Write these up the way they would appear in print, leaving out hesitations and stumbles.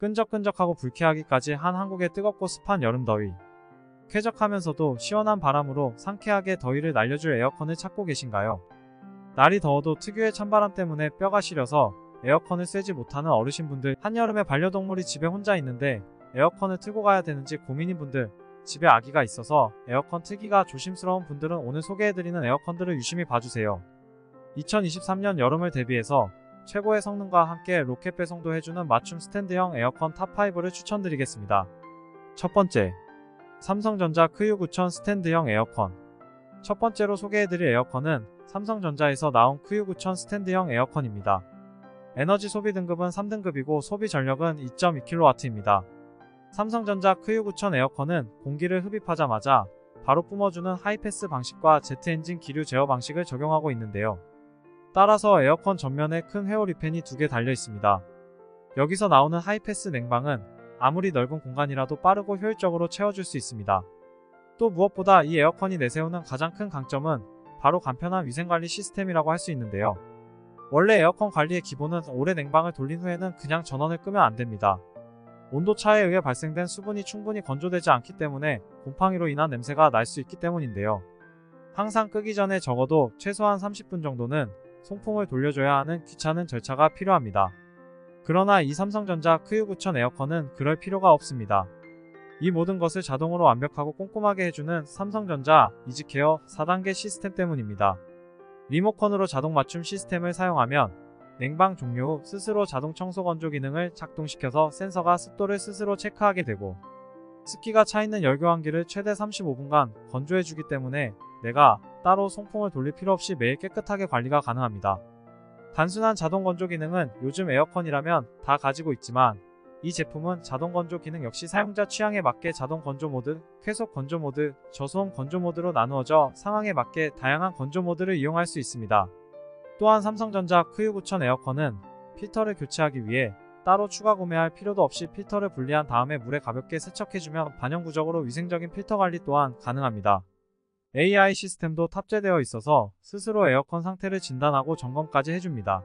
끈적끈적하고 불쾌하기까지 한 한국의 뜨겁고 습한 여름 더위. 쾌적하면서도 시원한 바람으로 상쾌하게 더위를 날려줄 에어컨을 찾고 계신가요? 날이 더워도 특유의 찬바람 때문에 뼈가 시려서 에어컨을 쐬지 못하는 어르신분들, 한여름에 반려동물이 집에 혼자 있는데 에어컨을 틀고 가야 되는지 고민인 분들, 집에 아기가 있어서 에어컨 틀기가 조심스러운 분들은 오늘 소개해드리는 에어컨들을 유심히 봐주세요. 2023년 여름을 대비해서 최고의 성능과 함께 로켓 배송도 해주는 맞춤 스탠드형 에어컨 탑5를 추천드리겠습니다. 첫 번째, 삼성전자 크유9000 스탠드형 에어컨. 첫 번째로 소개해드릴 에어컨은 삼성전자에서 나온 크유9000 스탠드형 에어컨입니다. 에너지 소비 등급은 3등급이고 소비 전력은 2.2kW입니다. 삼성전자 크유9000 에어컨은 공기를 흡입하자마자 바로 뿜어주는 하이패스 방식과 제트엔진 기류 제어 방식을 적용하고 있는데요. 따라서 에어컨 전면에 큰 회오 리팬이 2개 달려 있습니다. 여기서 나오는 하이패스 냉방은 아무리 넓은 공간이라도 빠르고 효율적으로 채워줄 수 있습니다. 또 무엇보다 이 에어컨이 내세우는 가장 큰 강점은 바로 간편한 위생관리 시스템이라고 할 수 있는데요. 원래 에어컨 관리의 기본은 오래 냉방을 돌린 후에는 그냥 전원을 끄면 안됩니다. 온도차에 의해 발생된 수분이 충분히 건조되지 않기 때문에 곰팡이로 인한 냄새가 날 수 있기 때문인데요. 항상 끄기 전에 적어도 최소한 30분 정도는 송풍을 돌려줘야 하는 귀찮은 절차가 필요합니다. 그러나 이 삼성전자 크유9000 에어컨은 그럴 필요가 없습니다. 이 모든 것을 자동으로 완벽하고 꼼꼼하게 해주는 삼성전자 이지케어 4단계 시스템 때문입니다. 리모컨으로 자동 맞춤 시스템을 사용하면 냉방 종료 후 스스로 자동 청소 건조 기능을 작동시켜서 센서가 습도를 스스로 체크하게 되고, 습기가 차있는 열교환기를 최대 35분간 건조해주기 때문에 내가 따로 송풍을 돌릴 필요 없이 매일 깨끗하게 관리가 가능합니다. 단순한 자동 건조 기능은 요즘 에어컨이라면 다 가지고 있지만 이 제품은 자동 건조 기능 역시 사용자 취향에 맞게 자동 건조 모드, 쾌속 건조 모드, 저소음 건조 모드로 나누어져 상황에 맞게 다양한 건조 모드를 이용할 수 있습니다. 또한 삼성전자 크유9000 에어컨은 필터를 교체하기 위해 따로 추가 구매할 필요도 없이 필터를 분리한 다음에 물에 가볍게 세척해주면 반영구적으로 위생적인 필터 관리 또한 가능합니다. AI 시스템도 탑재되어 있어서 스스로 에어컨 상태를 진단하고 점검까지 해줍니다.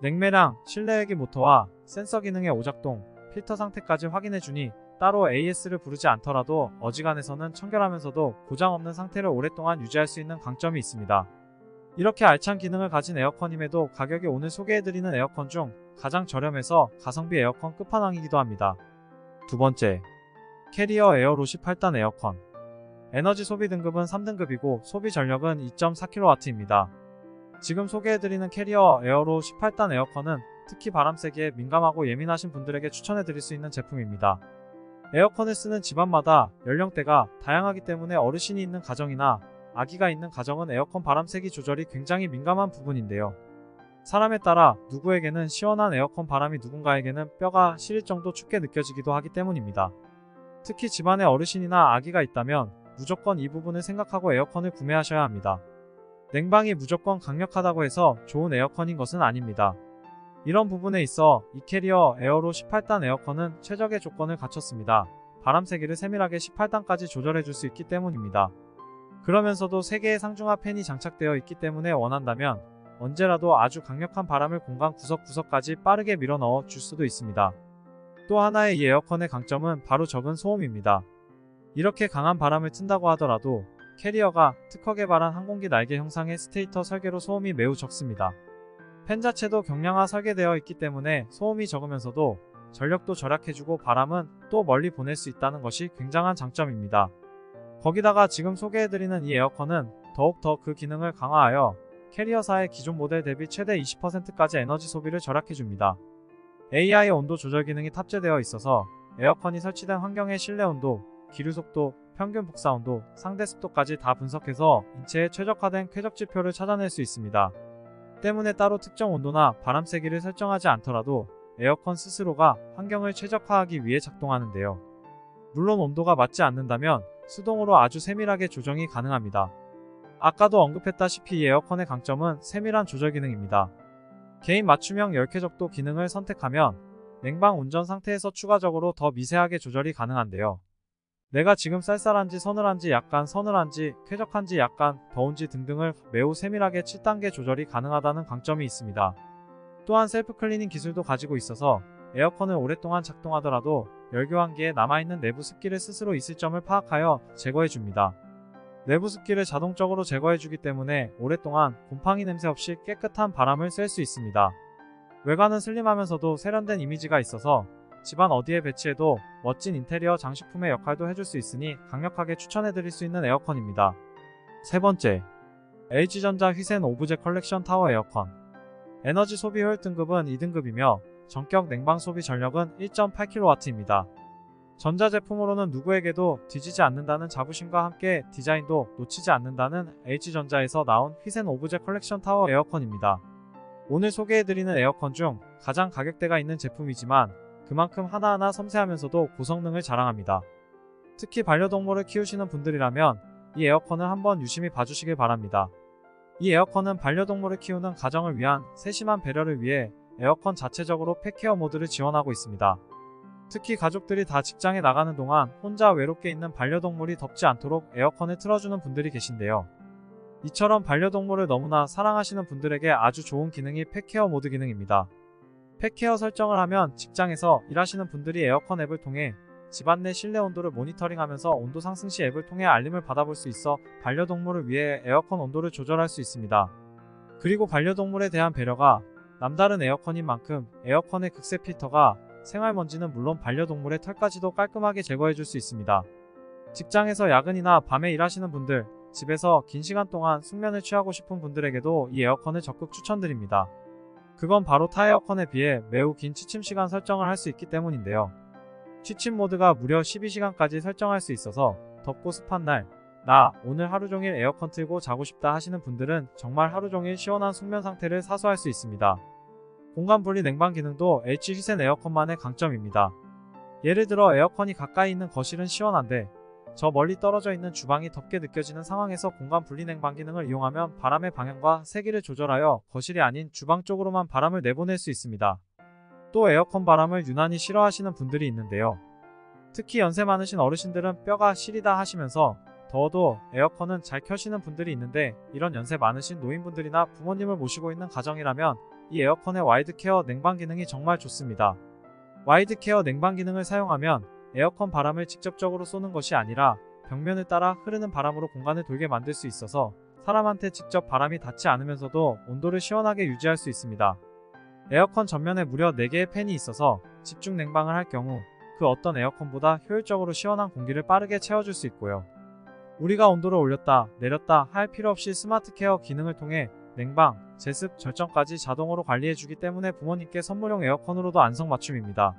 냉매량, 실내외기 모터와 센서 기능의 오작동, 필터 상태까지 확인해주니 따로 AS를 부르지 않더라도 어지간해서는 청결하면서도 고장 없는 상태를 오랫동안 유지할 수 있는 강점이 있습니다. 이렇게 알찬 기능을 가진 에어컨임에도 가격이 오늘 소개해드리는 에어컨 중 가장 저렴해서 가성비 에어컨 끝판왕이기도 합니다. 두 번째, 캐리어 에어로 18단 에어컨. 에너지 소비 등급은 3등급이고 소비 전력은 2.4kW입니다. 지금 소개해드리는 캐리어 에어로 18단 에어컨은 특히 바람 세기에 민감하고 예민하신 분들에게 추천해드릴 수 있는 제품입니다. 에어컨을 쓰는 집안마다 연령대가 다양하기 때문에 어르신이 있는 가정이나 아기가 있는 가정은 에어컨 바람 세기 조절이 굉장히 민감한 부분인데요. 사람에 따라 누구에게는 시원한 에어컨 바람이 누군가에게는 뼈가 시릴 정도 춥게 느껴지기도 하기 때문입니다. 특히 집안에 어르신이나 아기가 있다면 무조건 이 부분을 생각하고 에어컨을 구매하셔야 합니다. 냉방이 무조건 강력하다고 해서 좋은 에어컨인 것은 아닙니다. 이런 부분에 있어 이 캐리어 에어로 18단 에어컨은 최적의 조건을 갖췄습니다. 바람 세기를 세밀하게 18단까지 조절해줄 수 있기 때문입니다. 그러면서도 3개의 상중하 팬이 장착되어 있기 때문에 원한다면 언제라도 아주 강력한 바람을 공간 구석구석까지 빠르게 밀어넣어 줄 수도 있습니다. 또 하나의 이 에어컨의 강점은 바로 적은 소음입니다. 이렇게 강한 바람을 튼다고 하더라도 캐리어가 특허 개발한 항공기 날개 형상의 스테이터 설계로 소음이 매우 적습니다. 팬 자체도 경량화 설계되어 있기 때문에 소음이 적으면서도 전력도 절약해주고 바람은 또 멀리 보낼 수 있다는 것이 굉장한 장점입니다. 거기다가 지금 소개해드리는 이 에어컨은 더욱더 그 기능을 강화하여 캐리어사의 기존 모델 대비 최대 20%까지 에너지 소비를 절약해줍니다. AI 온도 조절 기능이 탑재되어 있어서 에어컨이 설치된 환경의 실내 온도, 기류 속도, 평균 복사 온도, 상대 습도까지 다 분석해서 인체에 최적화된 쾌적 지표를 찾아낼 수 있습니다. 때문에 따로 특정 온도나 바람 세기를 설정하지 않더라도 에어컨 스스로가 환경을 최적화하기 위해 작동하는데요. 물론 온도가 맞지 않는다면 수동으로 아주 세밀하게 조정이 가능합니다. 아까도 언급했다시피 이 에어컨의 강점은 세밀한 조절 기능입니다. 개인 맞춤형 열쾌적도 기능을 선택하면 냉방 운전 상태에서 추가적으로 더 미세하게 조절이 가능한데요. 내가 지금 쌀쌀한지 서늘한지 약간 서늘한지 쾌적한지 약간 더운지 등등을 매우 세밀하게 7단계 조절이 가능하다는 강점이 있습니다. 또한 셀프 클리닝 기술도 가지고 있어서 에어컨을 오랫동안 작동하더라도 열교환기에 남아있는 내부 습기를 스스로 있을 점을 파악하여 제거해줍니다. 내부 습기를 자동적으로 제거해주기 때문에 오랫동안 곰팡이 냄새 없이 깨끗한 바람을 쐴 수 있습니다. 외관은 슬림하면서도 세련된 이미지가 있어서 집안 어디에 배치해도 멋진 인테리어 장식품의 역할도 해줄 수 있으니 강력하게 추천해드릴 수 있는 에어컨입니다. 세 번째, LG전자 휘센 오브제 컬렉션 타워 에어컨. 에너지 소비 효율 등급은 2등급이며 전격 냉방 소비 전력은 1.8kW입니다. 전자제품으로는 누구에게도 뒤지지 않는다는 자부심과 함께 디자인도 놓치지 않는다는 LG전자에서 나온 휘센 오브제 컬렉션 타워 에어컨입니다. 오늘 소개해드리는 에어컨 중 가장 가격대가 있는 제품이지만 그만큼 하나하나 섬세하면서도 고성능을 자랑합니다. 특히 반려동물을 키우시는 분들이라면 이 에어컨을 한번 유심히 봐주시길 바랍니다. 이 에어컨은 반려동물을 키우는 가정을 위한 세심한 배려를 위해 에어컨 자체적으로 펫케어 모드를 지원하고 있습니다. 특히 가족들이 다 직장에 나가는 동안 혼자 외롭게 있는 반려동물이 덥지 않도록 에어컨을 틀어주는 분들이 계신데요. 이처럼 반려동물을 너무나 사랑하시는 분들에게 아주 좋은 기능이 펫케어 모드 기능입니다. 펫케어 설정을 하면 직장에서 일하시는 분들이 에어컨 앱을 통해 집안 내 실내 온도를 모니터링하면서 온도 상승 시 앱을 통해 알림을 받아볼 수 있어 반려동물을 위해 에어컨 온도를 조절할 수 있습니다. 그리고 반려동물에 대한 배려가 남다른 에어컨인 만큼 에어컨의 극세 필터가 생활먼지는 물론 반려동물의 털까지도 깔끔하게 제거해줄 수 있습니다. 직장에서 야근이나 밤에 일하시는 분들, 집에서 긴 시간 동안 숙면을 취하고 싶은 분들에게도 이 에어컨을 적극 추천드립니다. 그건 바로 타 에어컨에 비해 매우 긴 취침 시간 설정을 할 수 있기 때문인데요. 취침 모드가 무려 12시간까지 설정할 수 있어서 덥고 습한 날, 나 오늘 하루종일 에어컨 틀고 자고 싶다 하시는 분들은 정말 하루종일 시원한 숙면 상태를 사수할 수 있습니다. 공간 분리 냉방 기능도 LG 휘센 에어컨만의 강점입니다. 예를 들어 에어컨이 가까이 있는 거실은 시원한데 저 멀리 떨어져 있는 주방이 덥게 느껴지는 상황에서 공간 분리 냉방 기능을 이용하면 바람의 방향과 세기를 조절하여 거실이 아닌 주방 쪽으로만 바람을 내보낼 수 있습니다. 또 에어컨 바람을 유난히 싫어하시는 분들이 있는데요. 특히 연세 많으신 어르신들은 뼈가 시리다 하시면서 더워도 에어컨은 잘 켜시는 분들이 있는데 이런 연세 많으신 노인분들이나 부모님을 모시고 있는 가정이라면 이 에어컨의 와이드 케어 냉방 기능이 정말 좋습니다. 와이드 케어 냉방 기능을 사용하면 에어컨 바람을 직접적으로 쏘는 것이 아니라 벽면을 따라 흐르는 바람으로 공간을 돌게 만들 수 있어서 사람한테 직접 바람이 닿지 않으면서도 온도를 시원하게 유지할 수 있습니다. 에어컨 전면에 무려 4개의 팬이 있어서 집중 냉방을 할 경우 그 어떤 에어컨보다 효율적으로 시원한 공기를 빠르게 채워줄 수 있고요. 우리가 온도를 올렸다 내렸다 할 필요 없이 스마트 케어 기능을 통해 냉방, 제습, 절정까지 자동으로 관리해주기 때문에 부모님께 선물용 에어컨으로도 안성맞춤입니다.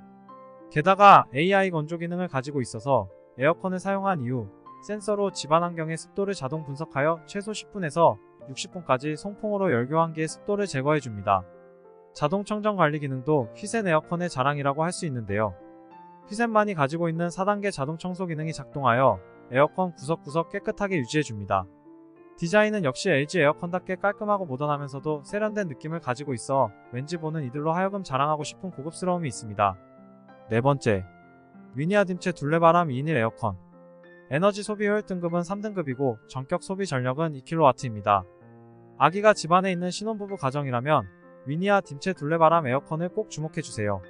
게다가 AI 건조 기능을 가지고 있어서 에어컨을 사용한 이후 센서로 집안 환경의 습도를 자동 분석하여 최소 10분에서 60분까지 송풍으로 열교환기의 습도를 제거해줍니다. 자동 청정 관리 기능도 휘센 에어컨의 자랑이라고 할 수 있는데요. 휘센만이 가지고 있는 4단계 자동 청소 기능이 작동하여 에어컨 구석구석 깨끗하게 유지해줍니다. 디자인은 역시 LG 에어컨답게 깔끔하고 모던하면서도 세련된 느낌을 가지고 있어 왠지 보는 이들로 하여금 자랑하고 싶은 고급스러움이 있습니다. 네 번째, 위니아 딤체 둘레바람 2인 1 에어컨. 에너지 소비 효율 등급은 3등급이고 전격 소비 전력은 2kW입니다. 아기가 집안에 있는 신혼부부 가정이라면 위니아 딤체 둘레바람 에어컨을 꼭 주목해주세요.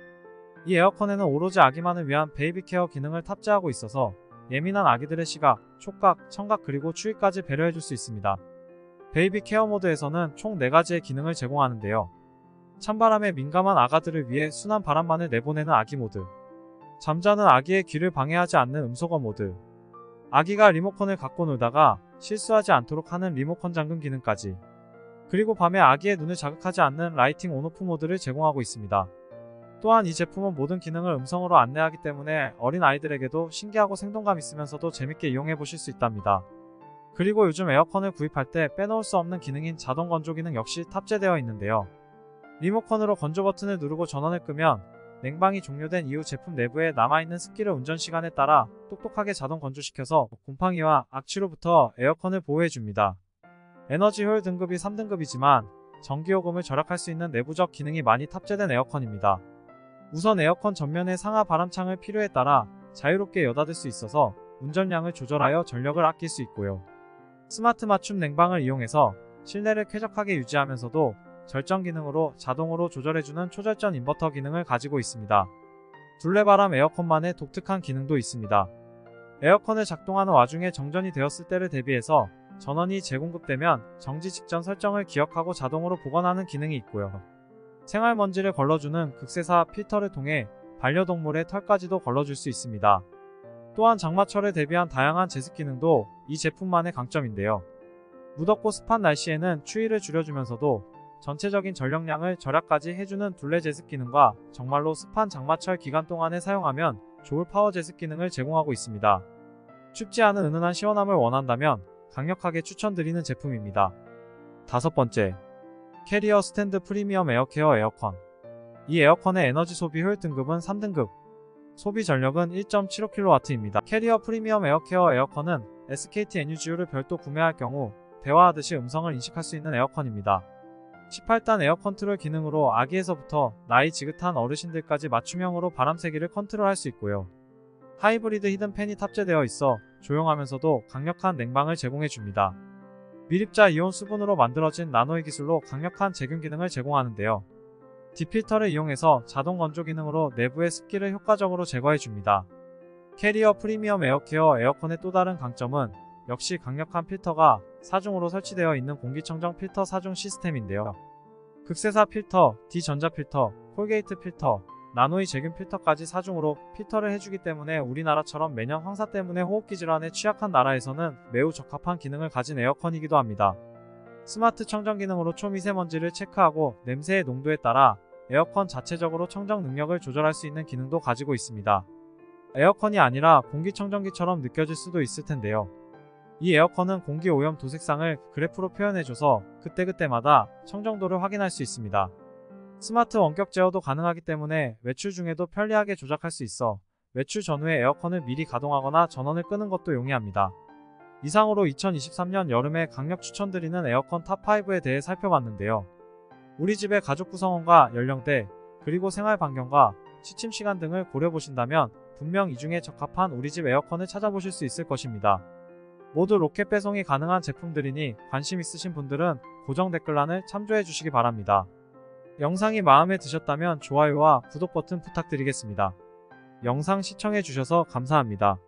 이 에어컨에는 오로지 아기만을 위한 베이비 케어 기능을 탑재하고 있어서 예민한 아기들의 시각, 촉각, 청각 그리고 추위까지 배려해줄 수 있습니다. 베이비 케어 모드에서는 총 4가지의 기능을 제공하는데요. 찬바람에 민감한 아가들을 위해 순한 바람만을 내보내는 아기 모드, 잠자는 아기의 귀를 방해하지 않는 음소거 모드, 아기가 리모컨을 갖고 놀다가 실수하지 않도록 하는 리모컨 잠금 기능까지, 그리고 밤에 아기의 눈을 자극하지 않는 라이팅 온오프 모드를 제공하고 있습니다. 또한 이 제품은 모든 기능을 음성으로 안내하기 때문에 어린 아이들에게도 신기하고 생동감 있으면서도 재밌게 이용해 보실 수 있답니다. 그리고 요즘 에어컨을 구입할 때 빼놓을 수 없는 기능인 자동 건조 기능 역시 탑재되어 있는데요. 리모컨으로 건조 버튼을 누르고 전원을 끄면 냉방이 종료된 이후 제품 내부에 남아있는 습기를 운전 시간에 따라 똑똑하게 자동 건조시켜서 곰팡이와 악취로부터 에어컨을 보호해줍니다. 에너지 효율 등급이 3등급이지만 전기요금을 절약할 수 있는 내부적 기능이 많이 탑재된 에어컨입니다. 우선 에어컨 전면의 상하 바람창을 필요에 따라 자유롭게 여닫을 수 있어서 운전량을 조절하여 전력을 아낄 수 있고요. 스마트 맞춤 냉방을 이용해서 실내를 쾌적하게 유지하면서도 절전 기능으로 자동으로 조절해주는 초절전 인버터 기능을 가지고 있습니다. 둘레바람 에어컨만의 독특한 기능도 있습니다. 에어컨을 작동하는 와중에 정전이 되었을 때를 대비해서 전원이 재공급되면 정지 직전 설정을 기억하고 자동으로 복원하는 기능이 있고요. 생활먼지를 걸러주는 극세사 필터를 통해 반려동물의 털까지도 걸러줄 수 있습니다. 또한 장마철에 대비한 다양한 제습 기능도 이 제품만의 강점인데요. 무덥고 습한 날씨에는 추위를 줄여주면서도 전체적인 전력량을 절약까지 해주는 둘레 제습 기능과 정말로 습한 장마철 기간 동안에 사용하면 좋을 파워 제습 기능을 제공하고 있습니다. 춥지 않은 은은한 시원함을 원한다면 강력하게 추천드리는 제품입니다. 다섯 번째, 캐리어 스탠드 프리미엄 에어케어 에어컨. 이 에어컨의 에너지 소비 효율 등급은 3등급, 소비 전력은 1.75kW입니다. 캐리어 프리미엄 에어케어 에어컨은 SKT NUGU를 별도 구매할 경우 대화하듯이 음성을 인식할 수 있는 에어컨입니다. 18단 에어 컨트롤 기능으로 아기에서부터 나이 지긋한 어르신들까지 맞춤형으로 바람 세기를 컨트롤할 수 있고요. 하이브리드 히든 팬이 탑재되어 있어 조용하면서도 강력한 냉방을 제공해줍니다. 미립자 이온 수분으로 만들어진 나노의 기술로 강력한 제균 기능을 제공하는데요. 딥필터를 이용해서 자동 건조 기능으로 내부의 습기를 효과적으로 제거해줍니다. 캐리어 프리미엄 에어케어 에어컨의 또 다른 강점은 역시 강력한 필터가 4중으로 설치되어 있는 공기청정 필터 4중 시스템인데요. 극세사 필터, D전자 필터, 콜게이트 필터, 나노이 제균 필터까지 4중으로 필터를 해주기 때문에 우리나라처럼 매년 황사 때문에 호흡기 질환에 취약한 나라에서는 매우 적합한 기능을 가진 에어컨이기도 합니다. 스마트 청정 기능으로 초미세먼지를 체크하고 냄새의 농도에 따라 에어컨 자체적으로 청정 능력을 조절할 수 있는 기능도 가지고 있습니다. 에어컨이 아니라 공기청정기처럼 느껴질 수도 있을 텐데요. 이 에어컨은 공기오염 도색상을 그래프로 표현해줘서 그때그때마다 청정도를 확인할 수 있습니다. 스마트 원격 제어도 가능하기 때문에 외출 중에도 편리하게 조작할 수 있어 외출 전후에 에어컨을 미리 가동하거나 전원을 끄는 것도 용이합니다. 이상으로 2023년 여름에 강력 추천드리는 에어컨 탑5에 대해 살펴봤는데요. 우리 집의 가족 구성원과 연령대, 그리고 생활 반경과 취침 시간 등을 고려보신다면 분명 이 중에 적합한 우리 집 에어컨을 찾아보실 수 있을 것입니다. 모두 로켓 배송이 가능한 제품들이니 관심 있으신 분들은 고정 댓글란을 참조해 주시기 바랍니다. 영상이 마음에 드셨다면 좋아요와 구독 버튼 부탁드리겠습니다. 영상 시청해 주셔서 감사합니다.